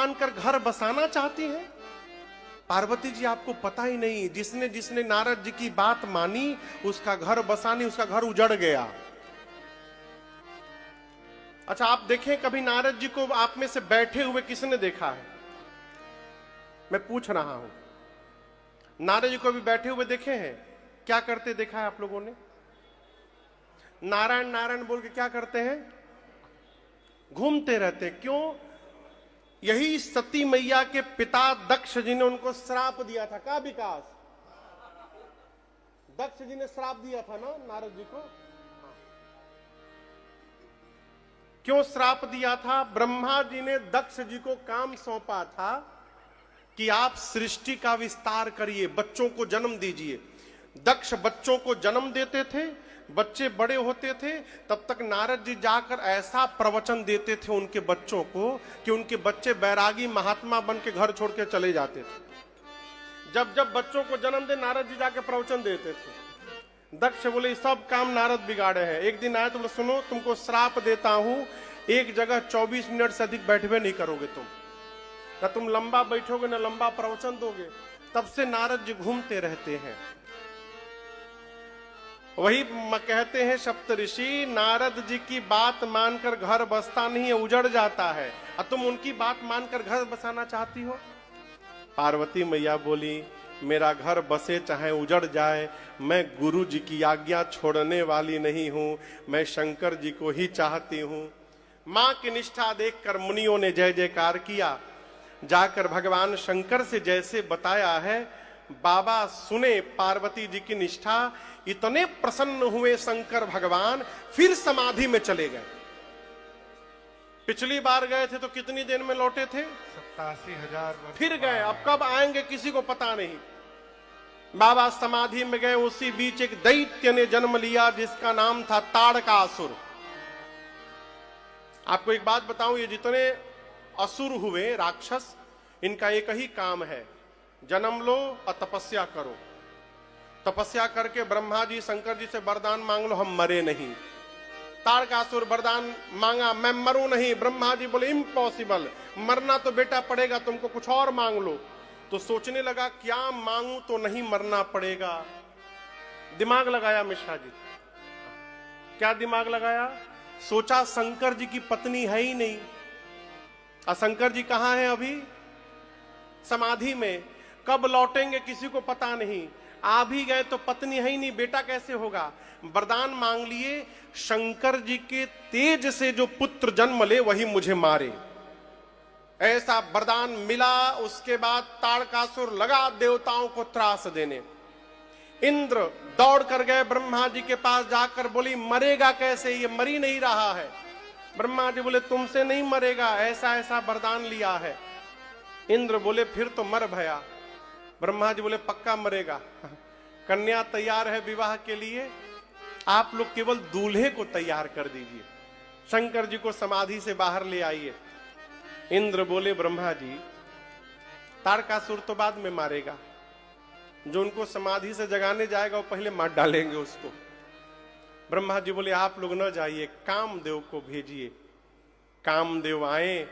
मानकर घर बसाना चाहती हैं? पार्वती जी आपको पता ही नहीं, जिसने जिसने नारद जी की बात मानी उसका घर बसा नहीं, उसका घर उजड़ गया। अच्छा, आप देखें कभी नारद जी को आप में से बैठे हुए किसने देखा है? मैं पूछ रहा हूं, नारद जी को भी बैठे हुए देखे हैं? क्या करते देखा है आप लोगों ने? नारायण नारायण बोल के क्या करते हैं? घूमते रहते। क्यों? यही सती मैया के पिता दक्ष जी ने उनको श्राप दिया था। का विकास? दक्ष जी ने श्राप दिया था ना नारद जी को। क्यों श्राप दिया था? ब्रह्मा जी ने दक्ष जी को काम सौंपा था कि आप सृष्टि का विस्तार करिए, बच्चों को जन्म दीजिए। दक्ष बच्चों को जन्म देते थे, बच्चे बड़े होते थे, तब तक नारद जी जाकर ऐसा प्रवचन देते थे उनके बच्चों को कि उनके बच्चे बैरागी महात्मा बन के घर छोड़ के चले जाते थे। जब जब बच्चों को जन्म दे नारद जी जाकर प्रवचन देते थे। दक्ष बोले सब काम नारद बिगाड़े हैं। एक दिन आए तो बोले सुनो, तुमको श्राप देता हूं, एक जगह 24 मिनट से अधिक बैठवे नहीं करोगे तुम, ना तुम लंबा बैठोगे ना लंबा प्रवचन दोगे। तब से नारद जी घूमते रहते हैं। वही कहते हैं सप्तऋषि, नारद जी की बात मानकर घर बसता नहीं है, उजड़ जाता है, और तुम उनकी बात मानकर घर बसाना चाहती हो। पार्वती मैया बोली, मेरा घर बसे चाहे उजड़ जाए, मैं गुरु जी की आज्ञा छोड़ने वाली नहीं हूं, मैं शंकर जी को ही चाहती हूं। मां की निष्ठा देखकर मुनियों ने जय जयकार किया। जाकर भगवान शंकर से जैसे बताया है, बाबा सुने पार्वती जी की निष्ठा, इतने प्रसन्न हुए शंकर भगवान, फिर समाधि में चले गए। पिछली बार गए थे तो कितनी देर में लौटे थे? 87,000 वर्ष। फिर गए, अब कब आएंगे किसी को पता नहीं। बाबा समाधि में गए, उसी बीच एक दैत्य ने जन्म लिया जिसका नाम था ताड़कासुर। आपको एक बात बताऊं, ये जितने असुर हुए राक्षस, इनका एक ही काम है, जन्म लो और तपस्या करो। तपस्या करके ब्रह्मा जी शंकर जी से वरदान मांग लो, हम मरे नहीं। ताड़कासुर वरदान मांगा, मैं मरूं नहीं। ब्रह्मा जी बोले इम्पॉसिबल, मरना तो बेटा पड़ेगा, तुमको कुछ और मांग लो। तो सोचने लगा क्या मांगू तो नहीं मरना पड़ेगा। दिमाग लगाया मिश्रा जी। क्या दिमाग लगाया? सोचा शंकर जी की पत्नी है ही नहीं, और शंकर जी कहां हैं? अभी समाधि में। कब लौटेंगे किसी को पता नहीं। आ भी गए तो पत्नी है ही नहीं, बेटा कैसे होगा? वरदान मांग लिए, शंकर जी के तेज से जो पुत्र जन्म ले वही मुझे मारे, ऐसा वरदान मिला। उसके बाद ताड़कासुर लगा देवताओं को त्रास देने। इंद्र दौड़ कर गए ब्रह्मा जी के पास, जाकर बोली मरेगा कैसे, ये मर ही नहीं रहा है। ब्रह्मा जी बोले तुमसे नहीं मरेगा, ऐसा ऐसा वरदान लिया है। इंद्र बोले फिर तो मर भया। ब्रह्मा जी बोले पक्का मरेगा। कन्या तैयार है विवाह के लिए, आप लोग केवल दूल्हे को तैयार कर दीजिए, शंकर जी को समाधि से बाहर ले आइए। इंद्र बोले ब्रह्मा जी, ताड़कासुर तो बाद में मारेगा, जो उनको समाधि से जगाने जाएगा वो पहले मार डालेंगे उसको। ब्रह्मा जी बोले आप लोग न जाइए, कामदेव को भेजिए। कामदेव आए,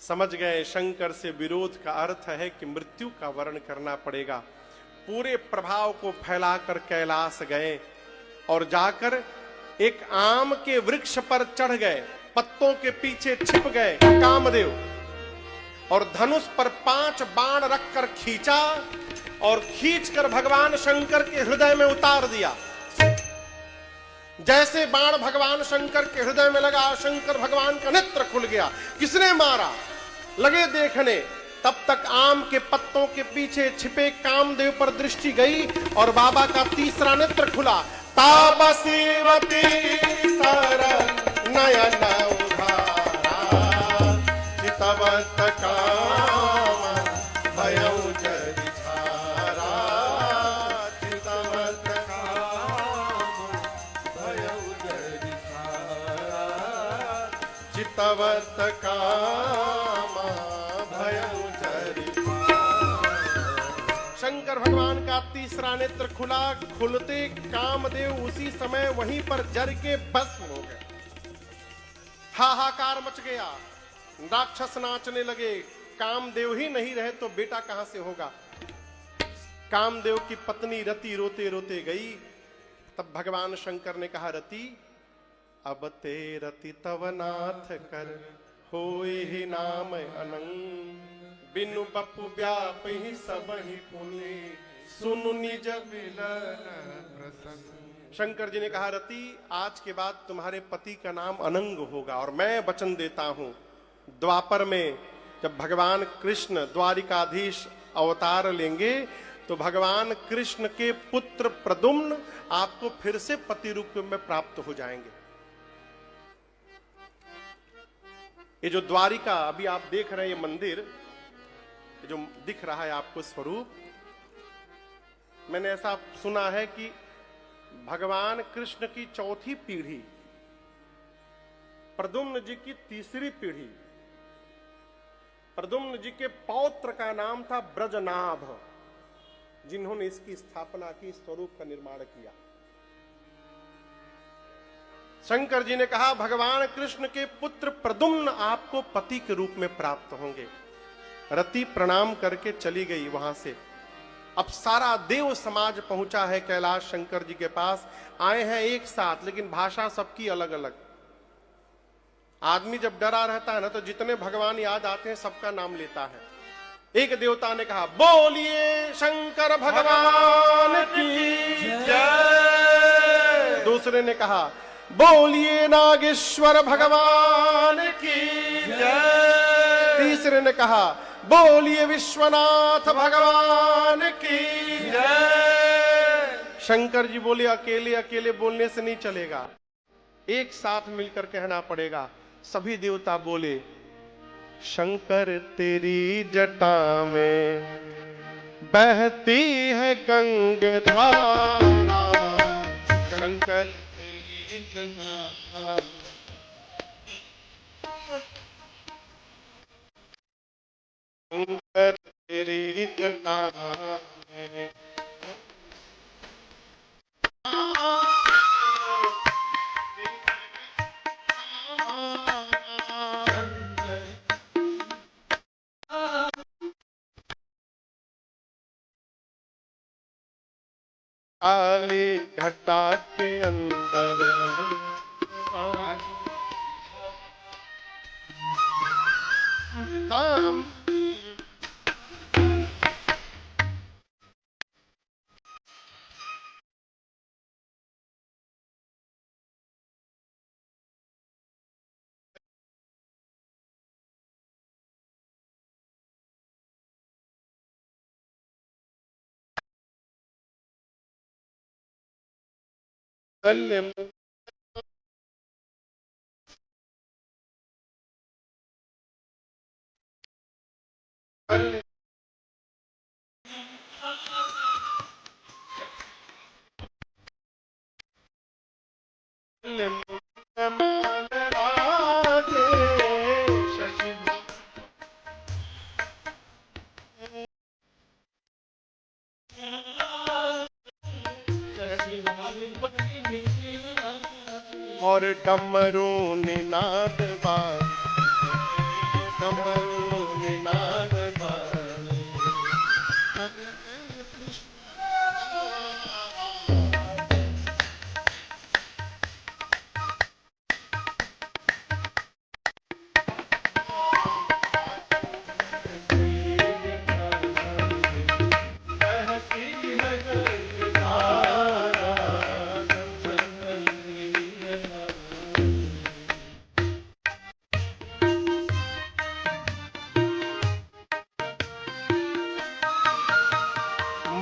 समझ गए शंकर से विरोध का अर्थ है कि मृत्यु का वर्ण करना पड़ेगा। पूरे प्रभाव को फैलाकर कैलाश गए और जाकर एक आम के वृक्ष पर चढ़ गए, पत्तों के पीछे छिप गए कामदेव, और धनुष पर 5 बाण रखकर खींचा और खींचकर भगवान शंकर के हृदय में उतार दिया। जैसे बाण भगवान शंकर के हृदय में लगा, शंकर भगवान का नेत्र खुल गया। किसने मारा? लगे देखने। तब तक आम के पत्तों के पीछे छिपे कामदेव पर दृष्टि गई और बाबा का तीसरा नेत्र खुला। तापसीवती सरल नयन उधारा, चितवत काम भयउ जरिछारा, चितवत काम भयउ जरिछारा, चितवत काम भयउ जरिछारा। शंकर भगवान का तीसरा नेत्र खुला। खुलते कामदेव उसी समय वहीं पर जर के भस्म हो गए। हाहाकार मच गया, राक्षस नाचने लगे, कामदेव ही नहीं रहे तो बेटा कहां से होगा। कामदेव की पत्नी रति रोते रोते गई। तब भगवान शंकर ने कहा, रति अब ते रति तव नाथ कर होए ही नाम अनंग। बिनु बपु व्याप ही सब ही पुनि सुनु निज प्रसन्न। शंकर जी ने कहा, रति आज के बाद तुम्हारे पति का नाम अनंग होगा। और मैं वचन देता हूं, द्वापर में जब भगवान कृष्ण द्वारिकाधीश अवतार लेंगे तो भगवान कृष्ण के पुत्र प्रद्युम्न आपको फिर से पति रूप में प्राप्त हो जाएंगे। ये जो द्वारिका अभी आप देख रहे हैं, ये मंदिर जो दिख रहा है आपको स्वरूप, मैंने ऐसा सुना है कि भगवान कृष्ण की चौथी पीढ़ी, प्रद्युम्न जी की तीसरी पीढ़ी, प्रद्युम्न जी के पौत्र का नाम था ब्रजनाभ, जिन्होंने इसकी स्थापना की, स्वरूप का निर्माण किया। शंकर जी ने कहा, भगवान कृष्ण के पुत्र प्रद्युम्न आपको पति के रूप में प्राप्त होंगे। रति प्रणाम करके चली गई वहां से। अब सारा देव समाज पहुंचा है कैलाश शंकर जी के पास। आए हैं एक साथ, लेकिन भाषा सबकी अलग अलग। आदमी जब डरा रहता है ना, तो जितने भगवान याद आते हैं सबका नाम लेता है। एक देवता ने कहा, बोलिए शंकर भगवान की जय। दूसरे ने कहा, बोलिए नागेश्वर भगवान की जय। तीसरे ने कहा, बोलिए विश्वनाथ भगवान की जय। शंकर जी बोले, अकेले अकेले बोलने से नहीं चलेगा, एक साथ मिलकर कहना पड़ेगा। सभी देवता बोले, शंकर तेरी जटा में बहती है गंगा, शंकर तेरी जटा, शंकर तेरी जटा में काली घटा के अंदर काम और डमरू निनाद बाज, डमरू निनाद बाज।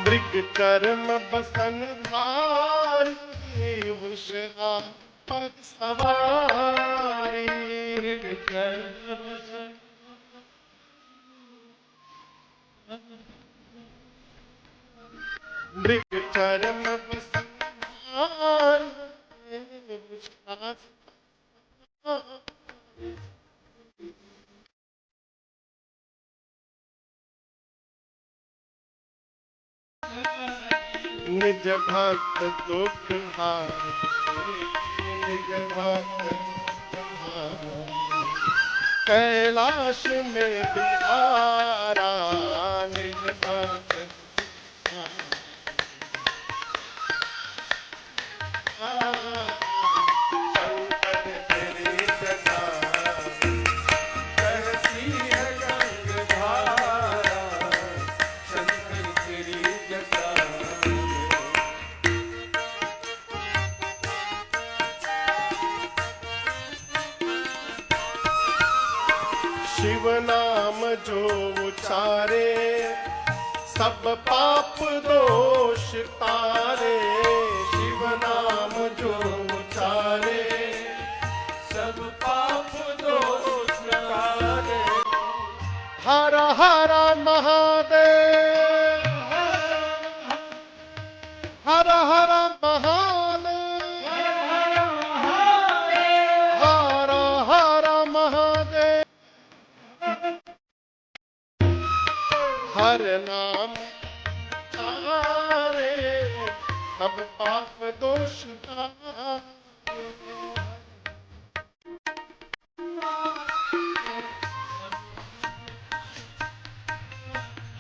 मृग कर्म बसन भारी, उषा पर सवारी। मृग कर्म बसन भारी, उषा निज भक्त दुख हारे, निज भक्त कैलाश में बिहार। नाम जो उचारे सब पाप दोष तारे। शिव नाम जो उचारे सब पाप दोष तारे। हर हर महादेव हर हर महादेव हर हर महादेव। हर नाम तारे सब पाप दोष तारे।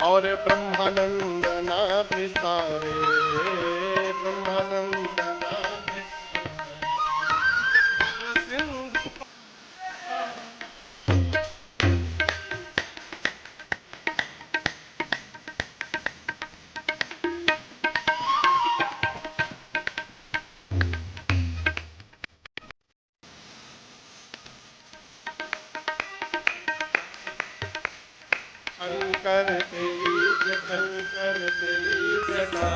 और ब्रह्मानंद नाम विसारे ब्रह्मानंद नाम सिंधु। शंकर तेज शंकर तेज जटा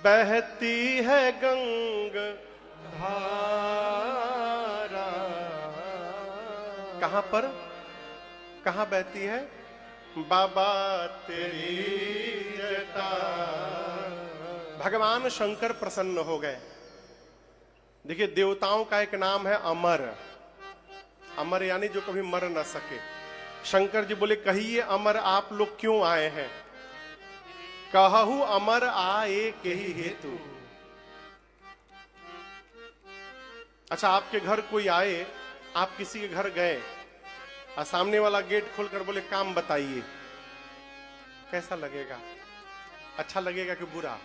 बहती है गंग धारा। कहां पर कहां बहती है? बाबा तेरी जटा। भगवान शंकर प्रसन्न हो गए। देखिए देवताओं का एक नाम है अमर। अमर यानी जो कभी मर न सके। शंकर जी बोले कहिए अमर आप लोग क्यों आए हैं? कहू अमर आए के ही हेतु। अच्छा आपके घर कोई आए, आप किसी के घर गए और सामने वाला गेट खोलकर बोले काम बताइए, कैसा लगेगा? अच्छा लगेगा कि बुरा?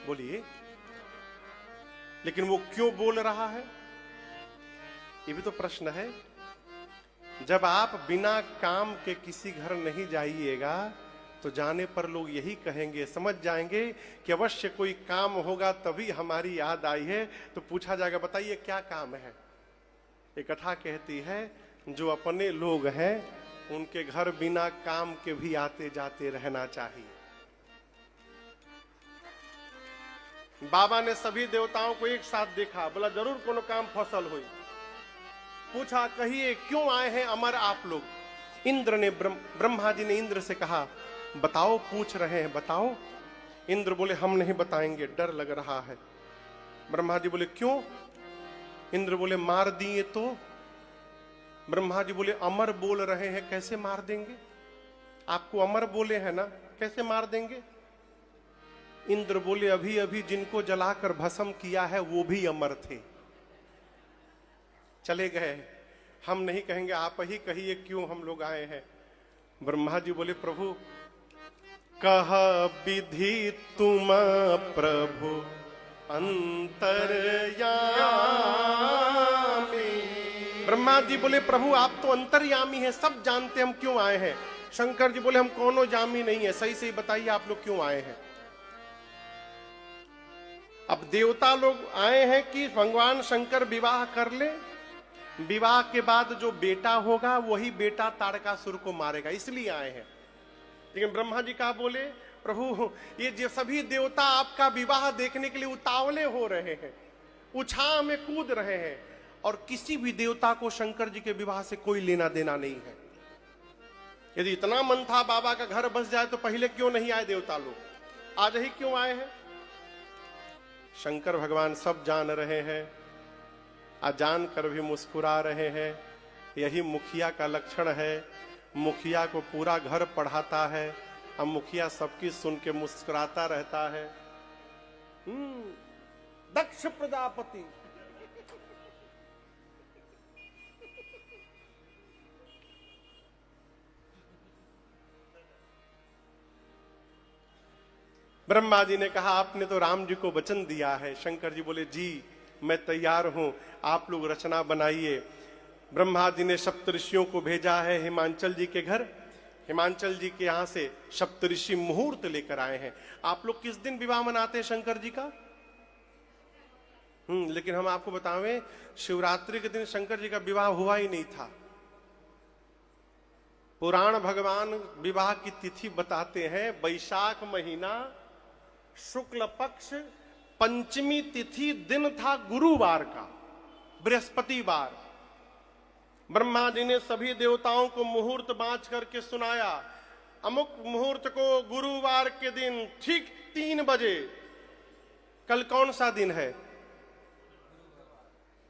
बोलिए। लेकिन वो क्यों बोल रहा है ये भी तो प्रश्न है। जब आप बिना काम के किसी घर नहीं जाइएगा तो जाने पर लोग यही कहेंगे, समझ जाएंगे कि अवश्य कोई काम होगा तभी हमारी याद आई है। तो पूछा जाएगा बताइए क्या काम है? एक कथा कहती है जो अपने लोग हैं उनके घर बिना काम के भी आते जाते रहना चाहिए। बाबा ने सभी देवताओं को एक साथ देखा, बोला जरूर कोनो काम फसल हुई। पूछा कहिए क्यों आए हैं अमर आप लोग? इंद्र ने ब्रह्मा जी ने इंद्र से कहा बताओ, पूछ रहे हैं बताओ। इंद्र बोले हम नहीं बताएंगे, डर लग रहा है। ब्रह्मा जी बोले क्यों? इंद्र बोले मार दिए तो? ब्रह्मा जी बोले अमर बोल रहे हैं कैसे मार देंगे? आपको अमर बोले हैं ना, कैसे मार देंगे? इंद्र बोले अभी अभी जिनको जलाकर भस्म किया है वो भी अमर थे। चले गए। हम नहीं कहेंगे, आप ही कहिए क्यों हम लोग आए हैं। ब्रह्मा जी बोले प्रभु कह विधि तुम प्रभु अंतर्यामी। ब्रह्मा जी बोले प्रभु आप तो अंतर्यामी हैं, सब जानते हम क्यों आए हैं। शंकर जी बोले हम कोनो जामी नहीं है, सही सही बताइए आप लोग क्यों आए हैं। अब देवता लोग आए हैं कि भगवान शंकर विवाह कर ले, विवाह के बाद जो बेटा होगा वही बेटा तारकासुर को मारेगा, इसलिए आए हैं। लेकिन ब्रह्मा जी कहा बोले प्रभु ये जो सभी देवता आपका विवाह देखने के लिए उतावले हो रहे हैं, उछाह में कूद रहे हैं, और किसी भी देवता को शंकर जी के विवाह से कोई लेना देना नहीं है। यदि इतना मन था बाबा का घर बस जाए तो पहले क्यों नहीं आए देवता लोग, आज ही क्यों आए हैं? शंकर भगवान सब जान रहे हैं, अजान कर भी मुस्कुरा रहे हैं। यही मुखिया का लक्षण है। मुखिया को पूरा घर पढ़ाता है, अब मुखिया सबकी सुन के मुस्कुराता रहता है। दक्ष प्रजापति ब्रह्मा जी ने कहा आपने तो राम जी को वचन दिया है। शंकर जी बोले जी मैं तैयार हूं, आप लोग रचना बनाइए। ब्रह्मा जी ने सप्तऋषियों को भेजा है हिमांचल जी के घर। हिमांचल जी के यहां से सप्तऋषि मुहूर्त लेकर आए हैं। आप लोग किस दिन विवाह मनाते हैं शंकर जी का? लेकिन हम आपको बतावें, शिवरात्रि के दिन शंकर जी का विवाह हुआ ही नहीं था। पुराण भगवान विवाह की तिथि बताते हैं, वैशाख महीना शुक्ल पक्ष पंचमी तिथि, दिन था गुरुवार का, बृहस्पतिवार। ब्रह्मा जी ने सभी देवताओं को मुहूर्त बांच करके सुनाया, अमुक मुहूर्त को गुरुवार के दिन ठीक 3 बजे। कल कौन सा दिन है?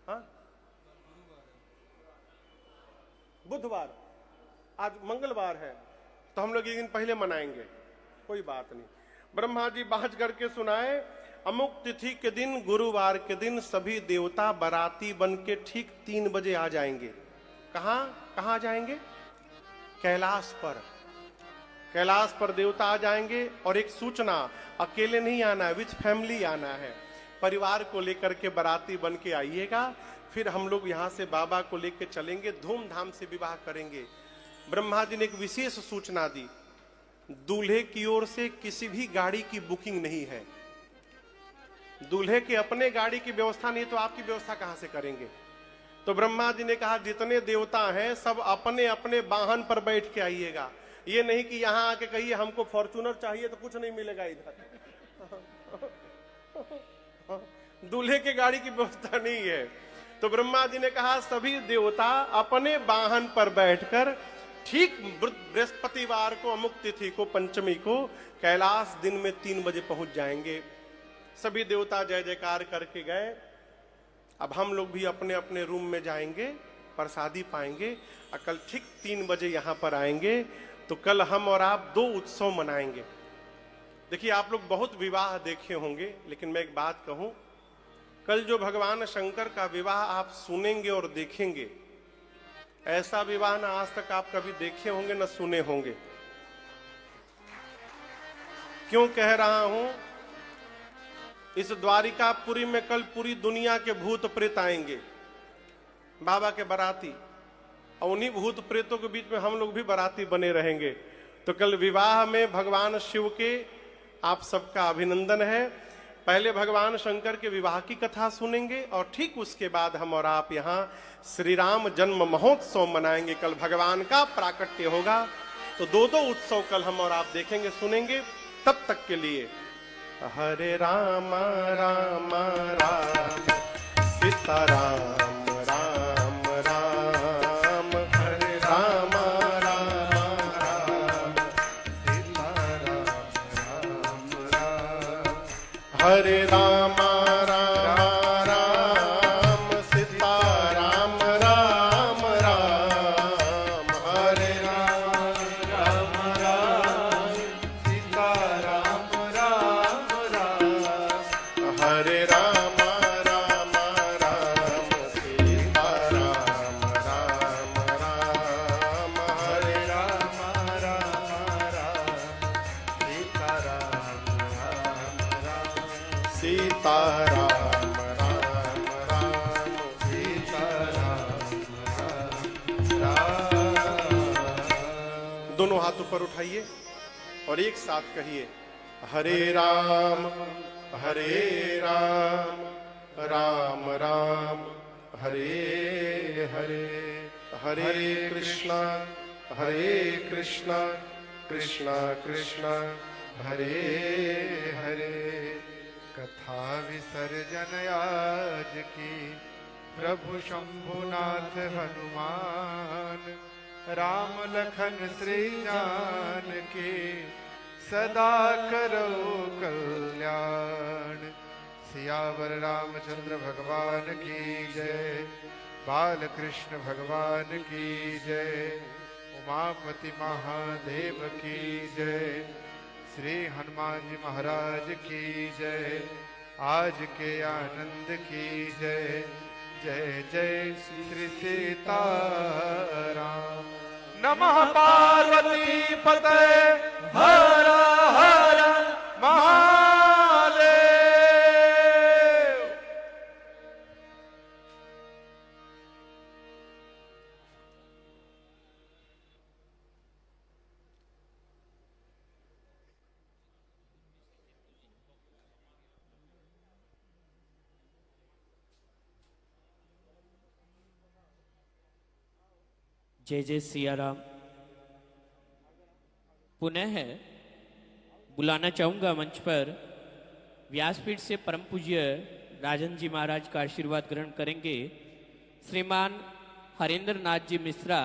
हाँ? बुधवार। आज मंगलवार है, तो हम लोग एक दिन पहले मनाएंगे, कोई बात नहीं। ब्रह्मा जी बांच करके सुनाए, अमुक तिथि के दिन गुरुवार के दिन सभी देवता बाराती बन के ठीक 3 बजे आ जाएंगे। कहां कहां जाएंगे? कैलाश पर। कैलाश पर देवता आ जाएंगे। और एक सूचना, अकेले नहीं आना है, विथ फैमिली आना है। परिवार को लेकर के बाराती बन के आइएगा। फिर हम लोग यहां से बाबा को लेकर चलेंगे, धूमधाम से विवाह करेंगे। ब्रह्मा जी ने एक विशेष सूचना दी, दूल्हे की ओर से किसी भी गाड़ी की बुकिंग नहीं है। दूल्हे के अपने गाड़ी की व्यवस्था नहीं, तो आपकी व्यवस्था कहां से करेंगे? तो ब्रह्मा जी ने कहा, जितने देवता हैं सब अपने अपने वाहन पर बैठ के आइएगा। ये नहीं कि यहां आके कहिए हमको फॉर्च्यूनर चाहिए, तो कुछ नहीं मिलेगा इधर। दूल्हे के गाड़ी की व्यवस्था नहीं है। तो ब्रह्मा जी ने कहा, सभी देवता अपने वाहन पर बैठकर ठीक बृहस्पतिवार को, अमुक तिथि को, पंचमी को, कैलाश दिन में 3 बजे पहुंच जाएंगे। सभी देवता जय जयकार करके गए। अब हम लोग भी अपने अपने रूम में जाएंगे, प्रसादी पाएंगे, और कल ठीक 3 बजे यहां पर आएंगे। तो कल हम और आप 2 उत्सव मनाएंगे। देखिए, आप लोग बहुत विवाह देखे होंगे, लेकिन मैं एक बात कहूं, कल जो भगवान शंकर का विवाह आप सुनेंगे और देखेंगे, ऐसा विवाह ना आज तक आप कभी देखे होंगे न सुने होंगे। क्यों कह रहा हूं? इस द्वारिकापुरी में कल पूरी दुनिया के भूत प्रेत आएंगे, बाबा के बाराती, और उन्हीं भूत प्रेतों के बीच में हम लोग भी बाराती बने रहेंगे। तो कल विवाह में भगवान शिव के आप सबका अभिनंदन है। पहले भगवान शंकर के विवाह की कथा सुनेंगे, और ठीक उसके बाद हम और आप यहाँ श्री राम जन्म महोत्सव मनाएंगे। कल भगवान का प्राकट्य होगा। तो 2 उत्सव कल हम और आप देखेंगे, सुनेंगे। तब तक के लिए हरे राम राम राम सीताराम राम राम, हरे राम राम राम सीताराम राम राम, हरे राम राम राम सीताराम राम राम, हरे राम राम राम सीताराम राम राम, हरे राम राम राम सीताराम राम राम, हरे राम राम राम सीताराम राम राम, सीताराम राम राम सीताराम राम राम। दोनों हाथ ऊपर उठाइए और एक साथ कहिए, हरे राम राम राम हरे हरे, हरे कृष्णा कृष्णा कृष्णा हरे हरे। कथा विसर्जन आज की प्रभु शंभुनाथ हनुमान, राम लखन श्री जान की सदा करो कल्याण। सियावर रामचंद्र भगवान की जय, बाल कृष्ण भगवान की जय, उमापति महादेव की जय, श्री हनुमान जी महाराज की जय, आज के आनंद की जय। जय जय श्री सीताराम। नमः पार्वती पते हर हर महादेव। जय जय सिया राम। पुनः बुलाना चाहूंगा मंच पर व्यासपीठ से परम पूज्य राजन जी महाराज का आशीर्वाद ग्रहण करेंगे श्रीमान हरेंद्र नाथ जी मिश्रा,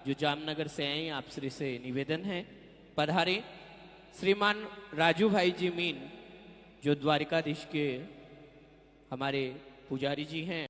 जो जामनगर से आए, आप श्री से निवेदन है पधारे। श्रीमान राजू भाई जी मीन, जो द्वारिकाधीश के हमारे पुजारी जी हैं।